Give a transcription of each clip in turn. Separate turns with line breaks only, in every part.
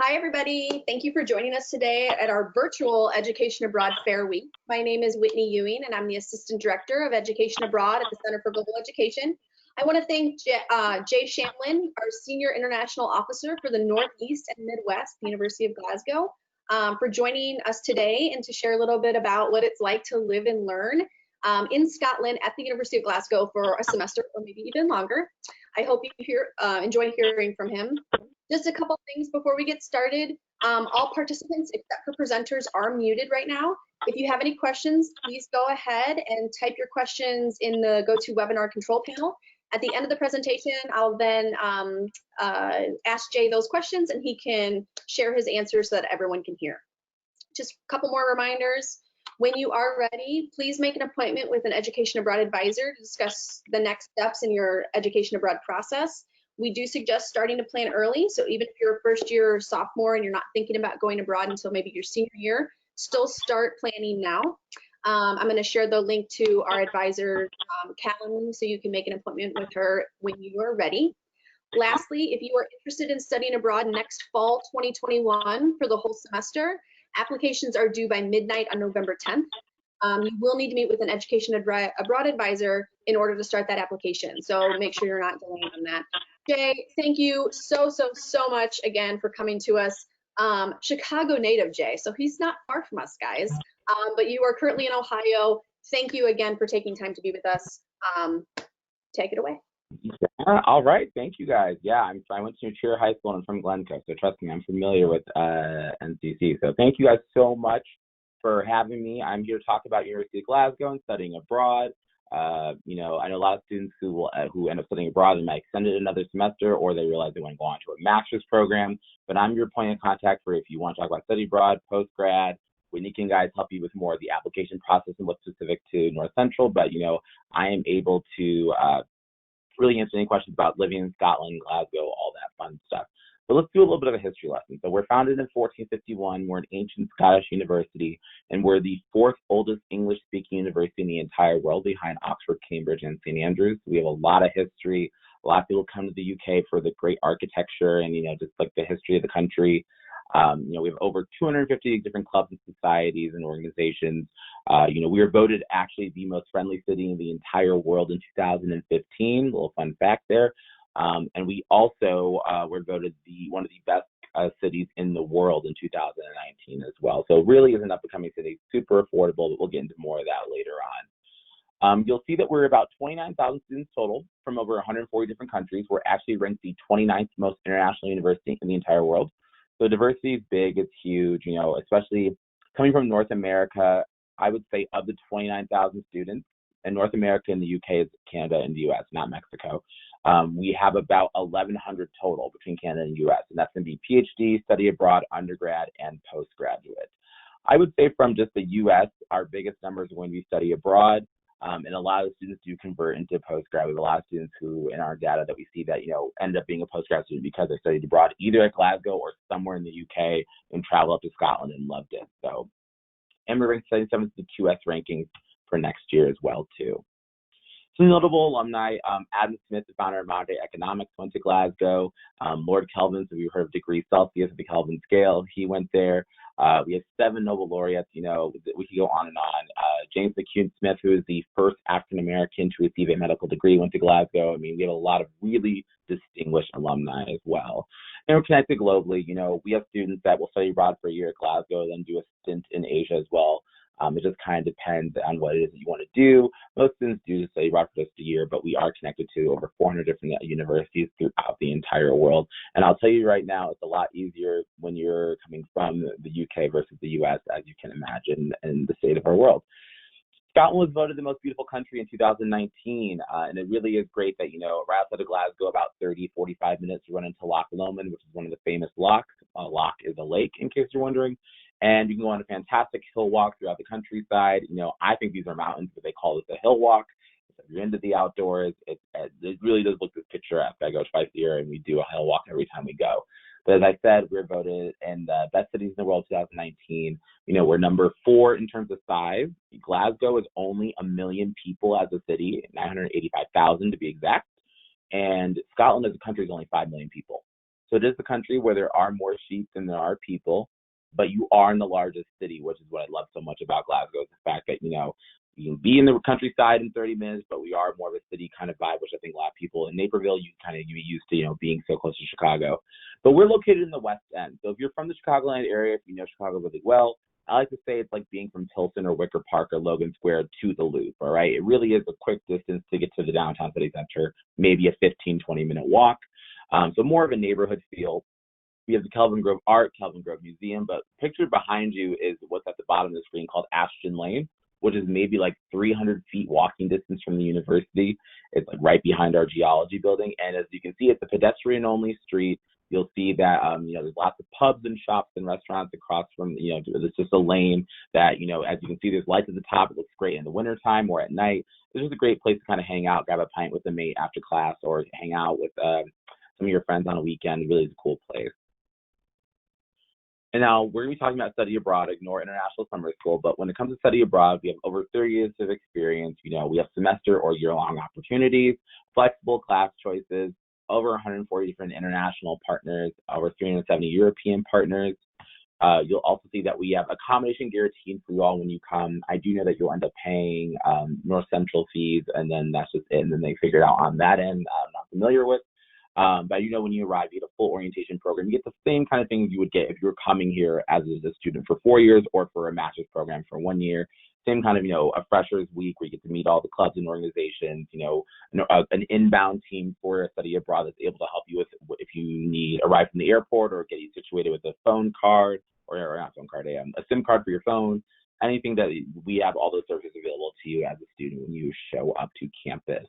Hi, everybody. Thank you for joining us today at our virtual Education Abroad Fair Week. My name is Whitney Ewing, and I'm the Assistant Director of Education Abroad at the Center for Global Education. I want to thank Jay Shamlin, our Senior International Officer for the Northeast and Midwest, the University of Glasgow, for joining us today and to share a little bit about what it's like to live and learn in Scotland at the University of Glasgow for a semester or maybe even longer. I hope you enjoy hearing from him. Just a couple things before we get started. All participants except for presenters are muted right now. If you have any questions, please go ahead and type your questions in the GoToWebinar control panel. At the end of the presentation, I'll then ask Jay those questions and he can share his answers so that everyone can hear. Just a couple more reminders. When you are ready, please make an appointment with an Education Abroad advisor to discuss the next steps in your Education Abroad process. We do suggest starting to plan early, so even if you're a first year or sophomore and you're not thinking about going abroad until maybe your senior year, still start planning now. I'm going to share the link to our advisor, Callum, so you can make an appointment with her when you are ready. Lastly, if you are interested in studying abroad next fall 2021 for the whole semester, applications are due by midnight on November 10th. You will need to meet with an Education Abroad advisor in order to start that application, so make sure you're not delaying on that. Jay, thank you so much again for coming to us. Chicago native, Jay, so he's not far from us, guys, but you are currently in Ohio. Thank you again for taking time to be with us. Take it away.
All right, thank you guys. Yeah, I went to Cheer High School and I'm from Glasgow, so trust me, I'm familiar with NCC. So thank you guys so much for having me. I'm here to talk about University of Glasgow and studying abroad. You know, I know a lot of students who end up studying abroad and might extend it another semester, or they realize they want to go on to a master's program. But I'm your point of contact for if you want to talk about study abroad, post-grad. Whitney can guys help you with more of the application process and what's specific to North Central. But, you know, I am able to really answer any questions about living in Scotland, Glasgow, all that fun stuff. So let's do a little bit of a history lesson. So we're founded in 1451. We're an ancient Scottish university, and we're the fourth oldest English-speaking university in the entire world, behind Oxford, Cambridge, and St. Andrews. We have a lot of history. A lot of people come to the UK for the great architecture and, you know, just like the history of the country. You know, we have over 250 different clubs and societies and organizations. You know, we were voted actually the most friendly city in the entire world in 2015. A little fun fact there. And we also were voted one of the best cities in the world in 2019 as well. So it really is an up-and-coming city, super affordable, but we'll get into more of that later on. You'll see that we're about 29,000 students total from over 140 different countries. We're actually ranked the 29th most international university in the entire world. So diversity is big, it's huge, you know, especially coming from North America. I would say of the 29,000 students, and North America and the UK is Canada and the US, not Mexico. We have about 1,100 total between Canada and US, and that's going to be PhD, study abroad, undergrad, and postgraduate. I would say from just the US, our biggest numbers are going to be study abroad, and a lot of the students do convert into postgrad. We have a lot of students who, in our data, that we see that, you know, end up being a postgrad student because they studied abroad, either at Glasgow or somewhere in the UK, and travel up to Scotland and loved it. So, and we're ranked 77th in the QS rankings for next year as well, too. Some notable alumni: Adam Smith, the founder of modern day economics, went to Glasgow. Lord Kelvin, so we've heard of degrees Celsius, the Kelvin scale, he went there. We have 7 Nobel laureates, you know, we could go on and on. James McCune Smith, who is the first African-American to receive a medical degree, went to Glasgow. I mean, we have a lot of really distinguished alumni as well. And we're connected globally. You know, we have students that will study abroad for a year at Glasgow, then do a stint in Asia as well. It just kind of depends on what it is that you want to do. Most students do study abroad for just a year, but we are connected to over 400 different universities throughout the entire world. And I'll tell you right now, it's a lot easier when you're coming from the UK versus the US, as you can imagine, in the state of our world. Scotland was voted the most beautiful country in 2019, and it really is great that, you know, right outside of Glasgow, about 30-45 minutes to run into Loch Lomond, which is one of the famous lochs. Loch is a lake, in case you're wondering. And you can go on a fantastic hill walk throughout the countryside. You know, I think these are mountains, but they call it a hill walk. If you're into the outdoors, it really does look picturesque. I go twice a year, and we do a hill walk every time we go. But as I said, we're voted in the best cities in the world 2019. You know, we're number 4 in terms of size. Glasgow is only 1 million people as a city, 985,000 to be exact. And Scotland as a country is only 5 million people. So it is a country where there are more sheep than there are people, but you are in the largest city, which is what I love so much about Glasgow, is the fact that, you can be in the countryside in 30 minutes, but we are more of a city kind of vibe, which I think a lot of people in Naperville, you kind of get used to, being so close to Chicago. But we're located in the West End. So if you're from the Chicagoland area, if you know Chicago really well, I like to say it's like being from Tilson or Wicker Park or Logan Square to the Loop, all right? It really is a quick distance to get to the downtown city center, maybe a 15, 20-minute walk. So more of a neighborhood feel. We have the Kelvin Grove Art, Kelvin Grove Museum, but pictured behind you is what's at the bottom of the screen called Ashton Lane, which is maybe like 300 feet walking distance from the university. It's like right behind our geology building. And as you can see, it's a pedestrian-only street. You'll see that, there's lots of pubs and shops and restaurants across from, it's just a lane that, as you can see, there's lights at the top. It looks great in the wintertime or at night. It's just a great place to kind of hang out, grab a pint with a mate after class, or hang out with some of your friends on a weekend. It really is a cool place. And now we're going to be talking about study abroad, ignore international summer school. But when it comes to study abroad, we have over 30 years of experience. We have semester or year-long opportunities, flexible class choices, over 140 different international partners, over 370 European partners. You'll also see that we have accommodation guaranteed for you all when you come. I do know that you'll end up paying North Central fees, and then that's just it. And then they figure it out on that end. I'm not familiar with. But when you arrive, you get a full orientation program. You get the same kind of things you would get if you were coming here as a student for 4 years or for a master's program for 1 year. Same kind of, a freshers week where you get to meet all the clubs and organizations, an inbound team for a study abroad that's able to help you with if you arrive from the airport or get you situated with a phone card or not phone card, a SIM card for your phone, anything that we have all those services available to you as a student when you show up to campus.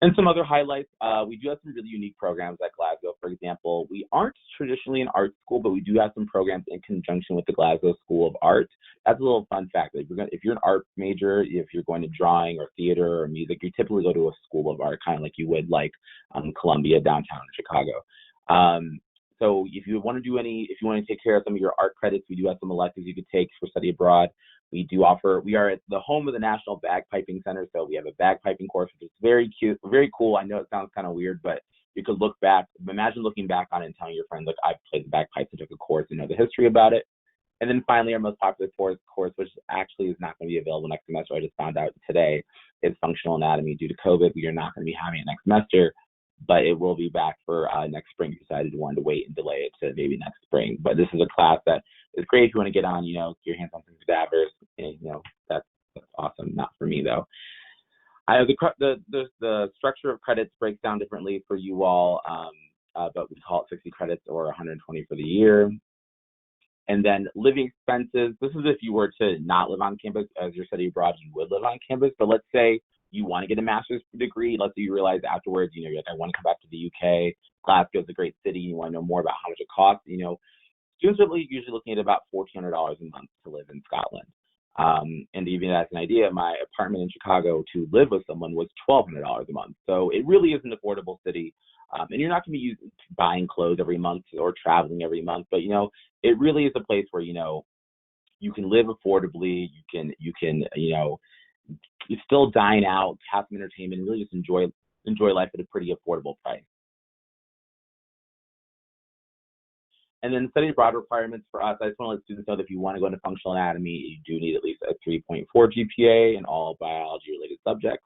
And some other highlights, we do have some really unique programs at Glasgow. For example, we aren't traditionally an art school, but we do have some programs in conjunction with the Glasgow School of Art. That's a little fun fact. If you're an art major, if you're going to drawing or theater or music, you typically go to a school of art, kind of like you would Columbia downtown in Chicago. So if you want to take care of some of your art credits, we do have some electives you could take for study abroad. We are at the home of the National Bagpiping Center, so we have a bagpiping course, which is very cute, very cool. I know it sounds kind of weird, but you could imagine looking back on it and telling your friends, like, I played the bagpipes and took a course and know the history about it. And then finally, our most popular course, which actually is not going to be available next semester, I just found out today, is functional anatomy. Due to COVID, we are not going to be having it next semester, but it will be back for next spring. We decided we wanted to wait and delay it to maybe next spring. But this is a class that is great if you want to get on, get your hands on some cadavers. And, that's awesome. Not for me, though. I have the structure of credits breaks down differently for you all, but we call it 60 credits or 120 for the year. And then living expenses. This is if you were to not live on campus. As you're studying abroad, you would live on campus. But let's say you want to get a master's degree. Let's say you realize afterwards, you're like, I want to come back to the UK. Glasgow is a great city. You want to know more about how much it costs. Students are usually looking at about $1,400 a month to live in Scotland. And even as an idea, my apartment in Chicago to live with someone was $1,200 a month. So it really is an affordable city. And you're not going to be buying clothes every month or traveling every month, but it really is a place where you can live affordably. You can you still dine out, have some entertainment, and really just enjoy life at a pretty affordable price. And then study abroad requirements for us, I just want to let students know that if you want to go into functional anatomy, you do need at least a 3.4 GPA in all biology-related subjects.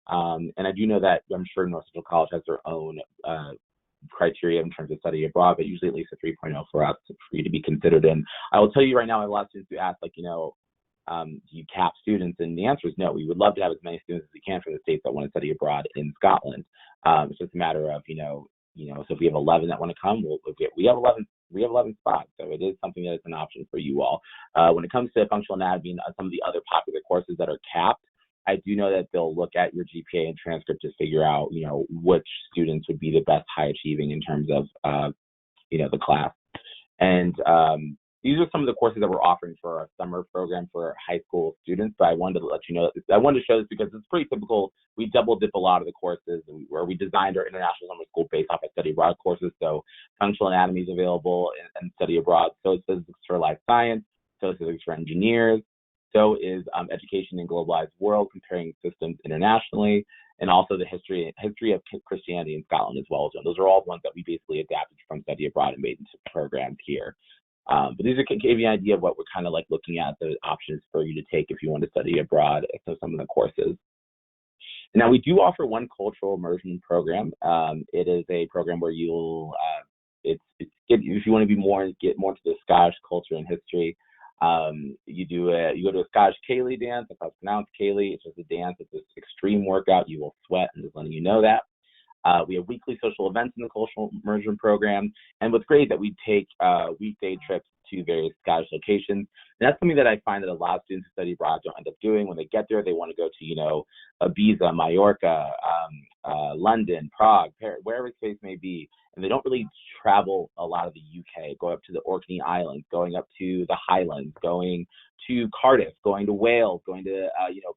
And I do know that I'm sure North Central College has their own criteria in terms of study abroad, but usually at least a 3.0 for us for you to be considered in. I will tell you right now, I have a lot of students who ask, do you cap students? And the answer is no. We would love to have as many students as we can from the states that want to study abroad in Scotland. It's just a matter of, so if we have 11 that want to come, we have 11 spots. So it is something that is an option for you all. When it comes to functional anatomy and some of the other popular courses that are capped, I do know that they'll look at your GPA and transcript to figure out, which students would be the best high achieving in terms of, the class. And these are some of the courses that we're offering for our summer program for high school students. But I wanted to let you know, I wanted to show this because it's pretty typical. We double dip a lot of the courses where we designed our international summer school based off of study abroad courses. So functional anatomy is available and study abroad. So is physics for life science. So is physics for engineers. So is education in globalized world, comparing systems internationally. and also the history of Christianity in Scotland as well. So those are all ones that we basically adapted from study abroad and made into programs here. But these are give you an idea of what we're kind of like looking at, the options for you to take if you want to study abroad. So some of the courses. Now we do offer one cultural immersion program. It is a program where you'll if you want to get more into the Scottish culture and history. You go to a Scottish Ceilidh dance. If I pronounce Ceilidh, it's just a dance. It's this extreme workout. You will sweat. I'm just letting you know that. We have weekly social events in the cultural immersion program. And what's great is that we take weekday trips to various Scottish locations. And that's something that I find that a lot of students who study abroad don't end up doing. When they get there, they want to go to, Ibiza, Mallorca, London, Prague, Paris, wherever the space may be. And they don't really travel a lot of the UK, going up to the Orkney Islands, going up to the Highlands, going to Cardiff, going to Wales, going to,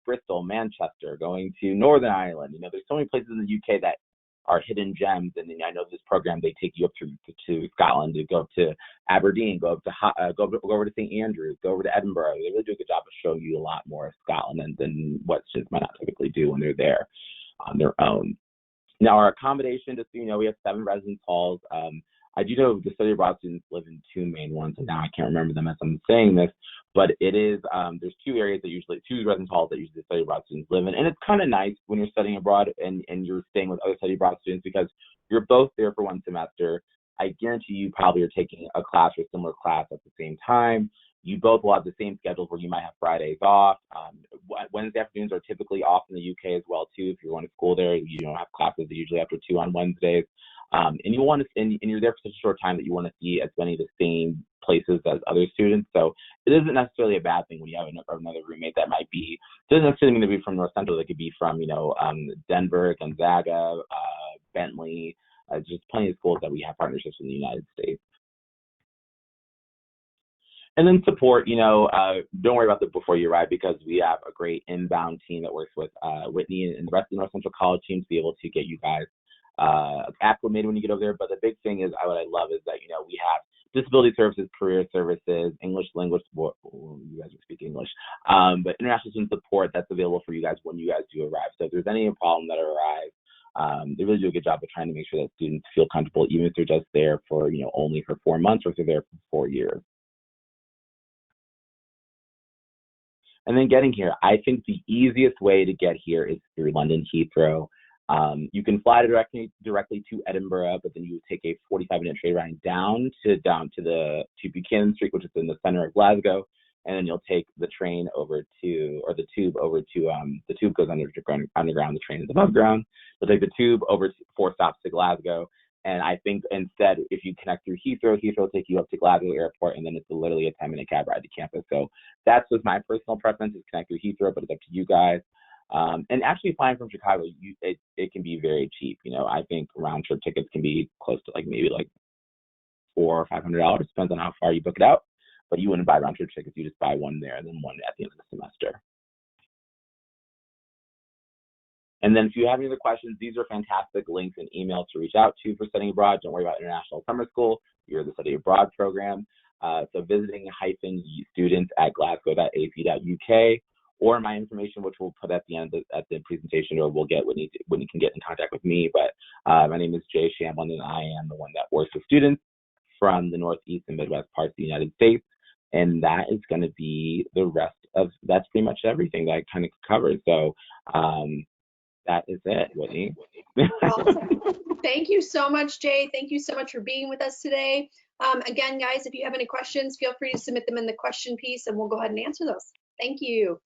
Bristol, Manchester, going to Northern Ireland. There's so many places in the UK that are hidden gems. And I know this program, they take you up to Scotland, to go up to Aberdeen, go over to St. Andrews, go over to Edinburgh. They really do a good job of showing you a lot more of Scotland than what students might not typically do when they're there on their own. Now, our accommodation, just so you know, we have 7 residence halls. I do know the study abroad students live in 2 main ones, and now I can't remember them as I'm saying this, but it is, there's 2 residence halls that usually the study abroad students live in. And it's kind of nice when you're studying abroad and you're staying with other study abroad students, because you're both there for 1 semester. I guarantee you probably are taking a class or similar class at the same time. You both will have the same schedules where you might have Fridays off. Wednesday afternoons are typically off in the UK as well too. If you're going to school there, you don't have classes usually after 2 on Wednesdays. And you're there for such a short time that you want to see as many of the same places as other students. So it isn't necessarily a bad thing when you have another roommate that doesn't necessarily mean to be from North Central. They could be from, Denver, Gonzaga, Bentley. Just plenty of schools that we have partnerships in the United States. And then support, don't worry about that before you arrive, because we have a great inbound team that works with Whitney and the rest of the North Central College team to be able to get you guys acclimated when you get over there. But the big thing is, what I love is that, we have disability services, career services, English language support. You guys speak English, but international student support that's available for you guys when you guys do arrive. So if there's any problem that arrives, they really do a good job of trying to make sure that students feel comfortable, even if they're just there for, only for 4 months, or if they're there for 4 years. And then getting here, I think the easiest way to get here is through London Heathrow. You can fly directly to Edinburgh, but then you take a 45-minute train ride down to Buchanan Street, which is in the center of Glasgow, and then you'll take the train over to, or the tube over to, the tube goes underground, the train is above ground. You'll take the tube over 4 stops to Glasgow. And I think instead, if you connect through Heathrow will take you up to Glasgow Airport, and then it's literally a 10-minute cab ride to campus. So that's just my personal preference, is connect through Heathrow, but it's up to you guys. And actually flying from Chicago, it can be very cheap. I think round trip tickets can be close to maybe $400 or $500, depends on how far you book it out. But you wouldn't buy round trip tickets, you just buy one there and then one at the end of the semester. And then if you have any other questions, these are fantastic links and emails to reach out to for studying abroad. Don't worry about International Summer School. You're the Study Abroad program. So visiting students at glasgow.ap.uk, or my information, which we'll put at the end at the presentation, or we'll get when you can get in contact with me. But my name is Jay Shamblin, and I am the one that works with students from the Northeast and Midwest parts of the United States. And that is going to be the rest of, that's pretty much everything that I kind of covered. So that is it, Whitney.
Awesome. Thank you so much, Jay. Thank you so much for being with us today. Again, guys, if you have any questions, feel free to submit them in the question piece, and we'll go ahead and answer those. Thank you.